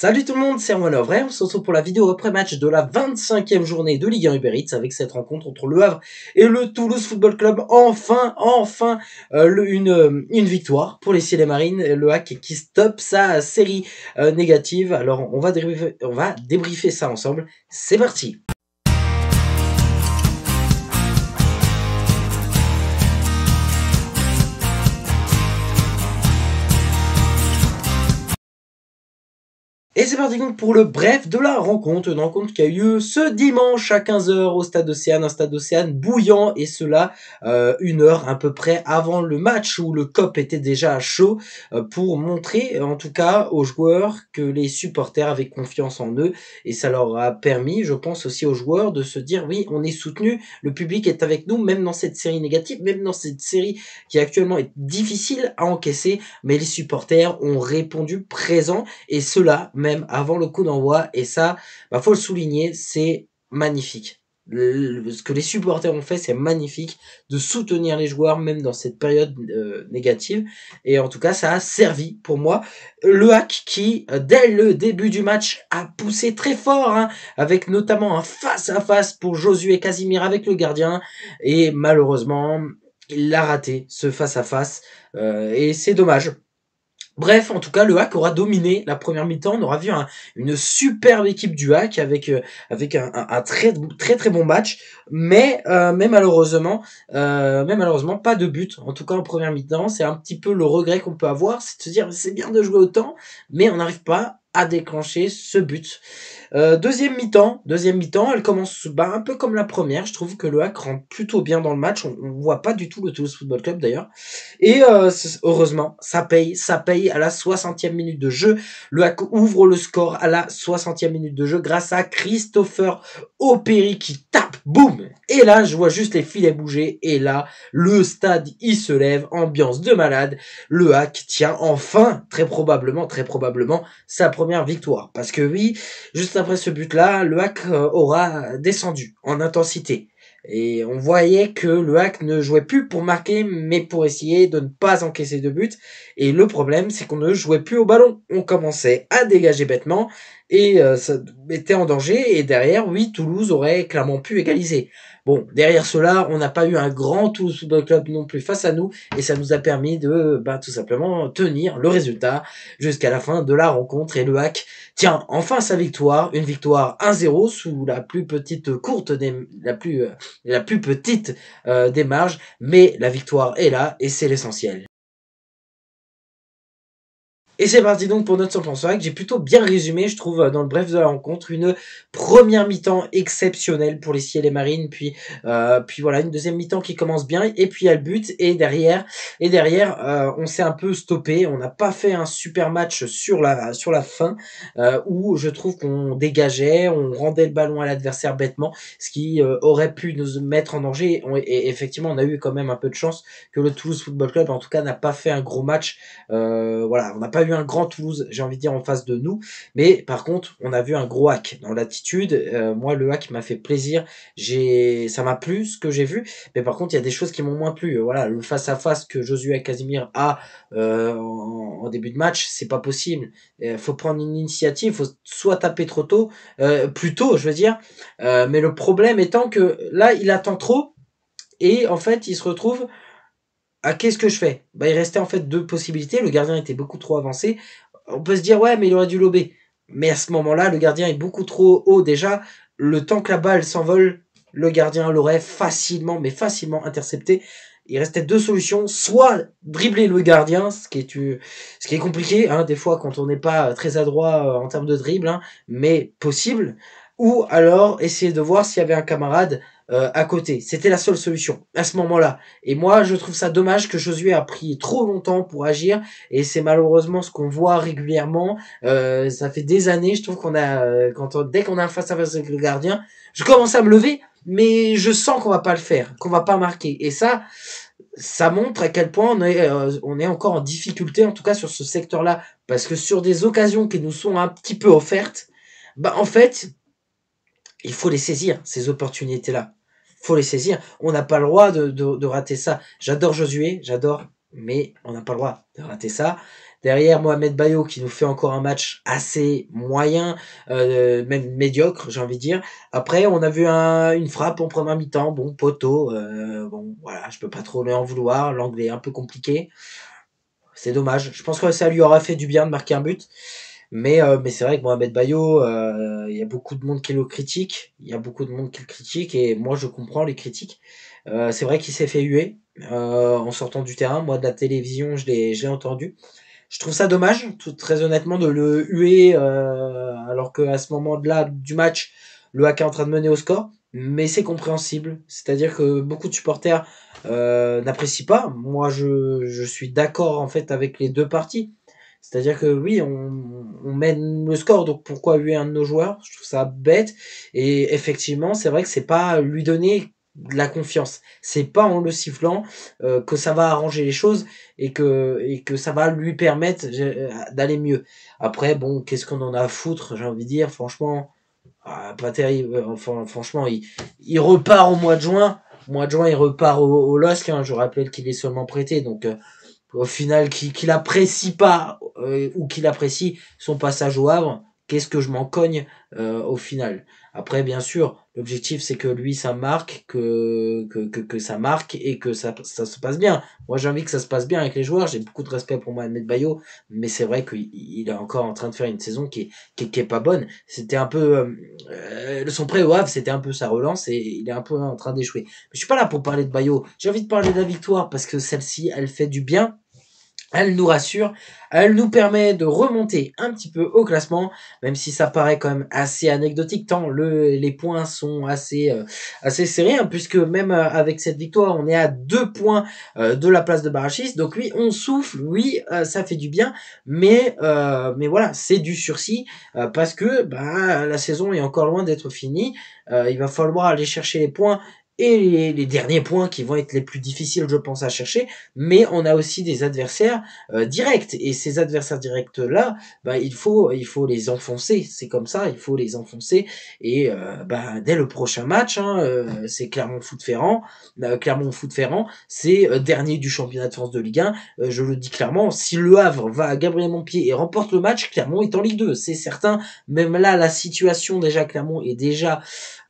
Salut tout le monde, c'est Erwan Lovray, on se retrouve pour la vidéo après-match de la 25e journée de Ligue 1 Uber Eats avec cette rencontre entre Le Havre et le Toulouse Football Club. Enfin, une victoire pour les Ciels et Marines, le hack qui stoppe sa série négative. Alors on va débriefer ça ensemble, c'est parti. Et c'est parti donc pour le bref de la rencontre, une rencontre qui a eu lieu ce dimanche à 15h au Stade Océane, un Stade Océane bouillant, et cela une heure à peu près avant le match où le COP était déjà à chaud pour montrer en tout cas aux joueurs que les supporters avaient confiance en eux, et ça leur a permis, je pense aussi aux joueurs, de se dire oui, on est soutenu, le public est avec nous, même dans cette série négative, même dans cette série qui actuellement est difficile à encaisser, mais les supporters ont répondu présent, et cela même avant le coup d'envoi, et ça, faut le souligner, c'est magnifique. Ce que les supporters ont fait, c'est magnifique de soutenir les joueurs, même dans cette période négative, et en tout cas, ça a servi pour moi. Le hack qui, dès le début du match, a poussé très fort, avec notamment un face-à-face pour Josué Casimir avec le gardien, et malheureusement, il l'a raté, ce face-à-face, et c'est dommage. Bref, en tout cas, le hack aura dominé la première mi-temps. On aura vu une superbe équipe du hack avec un très bon match, mais malheureusement pas de but. En tout cas, en première mi-temps, c'est un petit peu le regret qu'on peut avoir, c'est de se dire c'est bien de jouer autant, mais on n'arrive pas à déclencher ce but. Deuxième mi-temps, elle commence un peu comme la première. Je trouve que le hack rentre plutôt bien dans le match. On voit pas du tout le Toulouse Football Club d'ailleurs. Et heureusement, ça paye à la 60e minute de jeu. Le hack ouvre le score à la 60e minute de jeu grâce à Christopher Opéry qui tape, boum. Et là, je vois juste les filets bouger. Et là, le stade, il se lève, ambiance de malade. Le hack tient enfin, très probablement, sa première victoire. Parce que oui, juste après ce but-là, le hack aura descendu en intensité. Et on voyait que le hack ne jouait plus pour marquer, mais pour essayer de ne pas encaisser de but. Et le problème, c'est qu'on ne jouait plus au ballon. On commençait à dégager bêtement, et ça mettait en danger. Et derrière, oui, Toulouse aurait clairement pu égaliser. Bon, derrière cela, on n'a pas eu un grand Toulouse Football Club non plus face à nous, et ça nous a permis de tout simplement tenir le résultat jusqu'à la fin de la rencontre. Et le hack tient enfin sa victoire, une victoire 1-0 sous la plus petite petite des marges, mais la victoire est là et c'est l'essentiel. Et c'est parti donc pour notre 100% que j'ai plutôt bien résumé, je trouve, dans le bref de la rencontre. Une première mi-temps exceptionnelle pour les Ciels et Marines, puis voilà, une deuxième mi-temps qui commence bien, et puis il y a le but, et derrière, on s'est un peu stoppé. On n'a pas fait un super match sur la fin, où je trouve qu'on dégageait, on rendait le ballon à l'adversaire bêtement, ce qui aurait pu nous mettre en danger. Et effectivement, on a eu quand même un peu de chance que le Toulouse Football Club, en tout cas, n'a pas fait un gros match. Voilà, on n'a pas eu un grand Toulouse, j'ai envie de dire, en face de nous, mais par contre on a vu un gros hack dans l'attitude. Moi, le hack m'a fait plaisir, ça m'a plu ce que j'ai vu, mais par contre il y a des choses qui m'ont moins plu. Voilà, le face à face que Josué Casimir a en début de match, c'est pas possible. Faut prendre une initiative, faut soit taper trop tôt, plus tôt je veux dire, mais le problème étant que là il attend trop, et en fait il se retrouve qu'est-ce que je fais? Il restait en fait deux possibilités. Le gardien était beaucoup trop avancé. On peut se dire, ouais, mais il aurait dû lober. Mais à ce moment-là, le gardien est beaucoup trop haut déjà. Le temps que la balle s'envole, le gardien l'aurait facilement intercepté. Il restait deux solutions. Soit dribbler le gardien, ce qui est compliqué, des fois, quand on n'est pas très adroit en termes de dribble, mais possible. Ou alors essayer de voir s'il y avait un camarade à côté. C'était la seule solution à ce moment-là. Et moi, je trouve ça dommage que Josué a pris trop longtemps pour agir, et c'est malheureusement ce qu'on voit régulièrement. Ça fait des années, je trouve qu'on a, dès qu'on a un face-à-face avec le gardien, je commence à me lever, mais je sens qu'on va pas le faire, qu'on va pas marquer. Et ça montre à quel point on est encore en difficulté, en tout cas sur ce secteur-là, parce que sur des occasions qui nous sont un petit peu offertes, en fait, il faut les saisir, ces opportunités-là. Faut les saisir. On n'a pas le droit de rater ça. J'adore Josué, mais on n'a pas le droit de rater ça. Derrière, Mohamed Bayo qui nous fait encore un match assez moyen, même médiocre, j'ai envie de dire. Après, on a vu une frappe en première mi-temps, bon, poteau, bon, voilà, je peux pas trop lui en vouloir, l'anglais est un peu compliqué. C'est dommage. Je pense que ça lui aura fait du bien de marquer un but. Mais c'est vrai que Mohamed Bayo, il y a beaucoup de monde qui le critique. Il y a beaucoup de monde qui le critique et moi je comprends les critiques. C'est vrai qu'il s'est fait huer en sortant du terrain. Moi de la télévision, je l'ai entendu. Je trouve ça dommage, très honnêtement, de le huer alors qu'à ce moment-là du match, le HAC est en train de mener au score. Mais c'est compréhensible. C'est-à-dire que beaucoup de supporters n'apprécient pas. Moi, je suis d'accord en fait avec les deux parties. C'est-à-dire que oui, on mène le score, donc pourquoi huer un de nos joueurs? Je trouve ça bête. Et effectivement, c'est vrai que c'est pas lui donner de la confiance. C'est pas en le sifflant que ça va arranger les choses et que ça va lui permettre d'aller mieux. Après, bon, qu'est-ce qu'on en a à foutre, j'ai envie de dire, franchement, pas terrible. Enfin, franchement, il repart au mois de juin. Au mois de juin, il repart au LOSC. Hein. Je rappelle qu'il est seulement prêté, donc au final, qu'il apprécie pas ou qu'il apprécie son passage au Havre, qu'est-ce que je m'en cogne au final. Après, bien sûr, l'objectif c'est que lui ça marque, que ça marque et que ça se passe bien. Moi j'ai envie que ça se passe bien avec les joueurs, j'ai beaucoup de respect pour Mohamed Bayo, mais c'est vrai qu'il est encore en train de faire une saison qui est pas bonne. C'était un peu son prêt au Havre, c'était un peu sa relance et il est un peu en train d'échouer. Mais je suis pas là pour parler de Bayo, j'ai envie de parler de la victoire parce que celle-ci elle fait du bien. Elle nous rassure, elle nous permet de remonter un petit peu au classement, même si ça paraît quand même assez anecdotique, tant les points sont assez serrés, hein, puisque même avec cette victoire, on est à 2 points de la place de Barrachis. Donc oui, on souffle, oui, ça fait du bien, mais voilà, c'est du sursis, parce que bah, la saison est encore loin d'être finie. Il va falloir aller chercher les points et les derniers points qui vont être les plus difficiles, je pense, à chercher. Mais on a aussi des adversaires directs. Et ces adversaires directs-là, bah, il faut les enfoncer. C'est comme ça, il faut les enfoncer. Et bah, dès le prochain match, hein, c'est Clermont-Foot-Ferrand. Clermont-Foot-Ferrand, c'est dernier du championnat de France de Ligue 1. Je le dis clairement, si Le Havre va à Gabriel Montpied et remporte le match, Clermont est en Ligue 2. C'est certain. Même là, la situation déjà, Clermont est déjà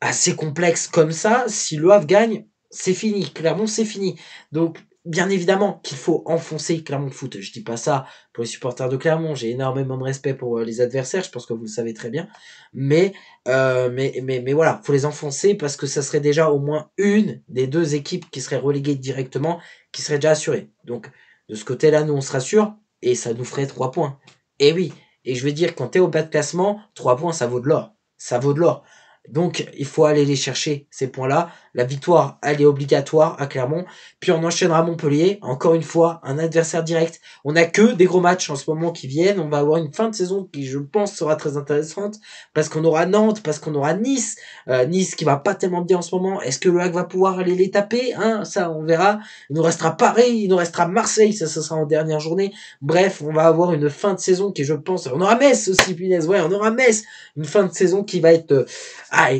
assez complexe comme ça. Si Le Havre gagne, c'est fini. Clermont, c'est fini. Donc, bien évidemment qu'il faut enfoncer Clermont Foot. Je dis pas ça pour les supporters de Clermont. J'ai énormément de respect pour les adversaires. Je pense que vous le savez très bien. Mais voilà, faut les enfoncer parce que ça serait déjà au moins une des deux équipes qui serait reléguée directement, qui serait déjà assurée. Donc, de ce côté-là, nous, on se rassure et ça nous ferait 3 points. Et oui. Et je vais dire, quand t'es au bas de classement, 3 points, ça vaut de l'or. Ça vaut de l'or. Donc, il faut aller les chercher, ces points-là. La victoire, elle est obligatoire à Clermont. Puis on enchaînera Montpellier. Encore une fois, un adversaire direct. On n'a que des gros matchs en ce moment qui viennent. On va avoir une fin de saison qui, je pense, sera très intéressante. Parce qu'on aura Nantes, parce qu'on aura Nice. Nice qui va pas tellement bien en ce moment. Est-ce que le HAC va pouvoir aller les taper, hein? Ça, on verra. Il nous restera Paris, il nous restera Marseille. Ça, ce sera en dernière journée. Bref, on va avoir une fin de saison qui, je pense... On aura Metz aussi, punaise. Ouais, on aura Metz. Une fin de saison qui va être...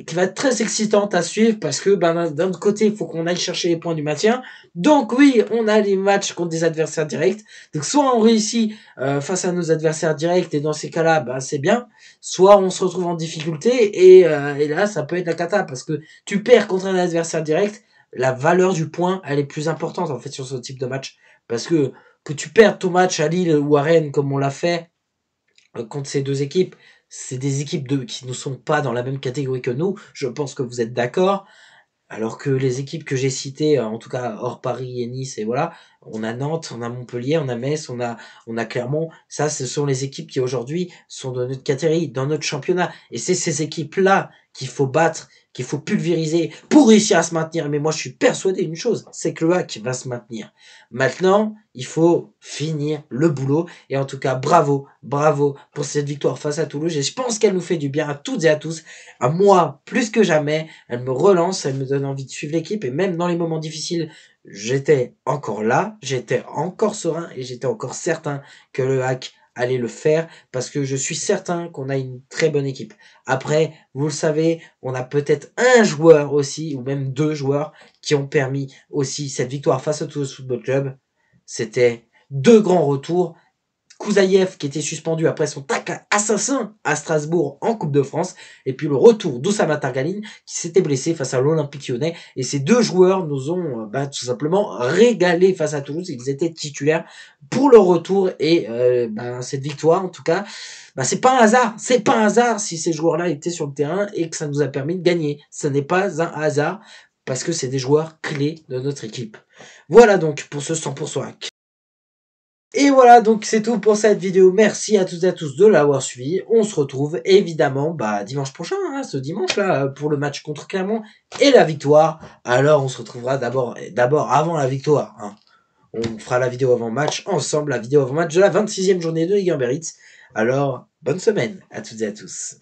qui va être très excitante à suivre parce que d'un autre côté, il faut qu'on aille chercher les points du maintien. Donc oui, on a les matchs contre des adversaires directs. Donc soit on réussit face à nos adversaires directs et dans ces cas-là, bah, c'est bien. Soit on se retrouve en difficulté et là, ça peut être la cata parce que tu perds contre un adversaire direct. La valeur du point, elle est plus importante en fait sur ce type de match parce que tu perds ton match à Lille ou à Rennes comme on l'a fait contre ces deux équipes, c'est des équipes qui ne sont pas dans la même catégorie que nous. Je pense que vous êtes d'accord. Alors que les équipes que j'ai citées, en tout cas hors Paris et Nice, et voilà, on a Nantes, on a Montpellier, on a Metz, on a Clermont. Ça, ce sont les équipes qui aujourd'hui sont dans notre catégorie, dans notre championnat. Et c'est ces équipes-là qu'il faut battre, qu'il faut pulvériser pour réussir à se maintenir. Mais moi, je suis persuadé d'une chose, c'est que le HAC va se maintenir. Maintenant, il faut finir le boulot. Et en tout cas, bravo, bravo pour cette victoire face à Toulouse. Et je pense qu'elle nous fait du bien à toutes et à tous. À moi, plus que jamais, elle me relance, elle me donne envie de suivre l'équipe. Et même dans les moments difficiles, j'étais encore là, j'étais encore serein et j'étais encore certain que le HAC allait le faire parce que je suis certain qu'on a une très bonne équipe. Après, vous le savez, on a peut-être un joueur aussi, ou même 2 joueurs, qui ont permis aussi cette victoire face au Toulouse Football Club. C'était 2 grands retours Kouzaïev qui était suspendu après son tacle assassin à Strasbourg en Coupe de France, et puis le retour d'Oussama Targaline qui s'était blessé face à l'Olympique Lyonnais, et ces deux joueurs nous ont tout simplement régalé face à Toulouse. Ils étaient titulaires pour le retour, et cette victoire en tout cas, c'est pas un hasard si ces joueurs-là étaient sur le terrain et que ça nous a permis de gagner. Ce n'est pas un hasard parce que c'est des joueurs clés de notre équipe. Voilà donc pour ce 100% hack. Et voilà, donc c'est tout pour cette vidéo. Merci à toutes et à tous de l'avoir suivi. On se retrouve évidemment dimanche prochain, hein, ce dimanche-là, pour le match contre Clermont et la victoire. Alors on se retrouvera d'abord avant la victoire. Hein. On fera la vidéo avant match ensemble, la vidéo avant match de la 26e journée de Ligue 1 Biarritz. Alors, bonne semaine à toutes et à tous.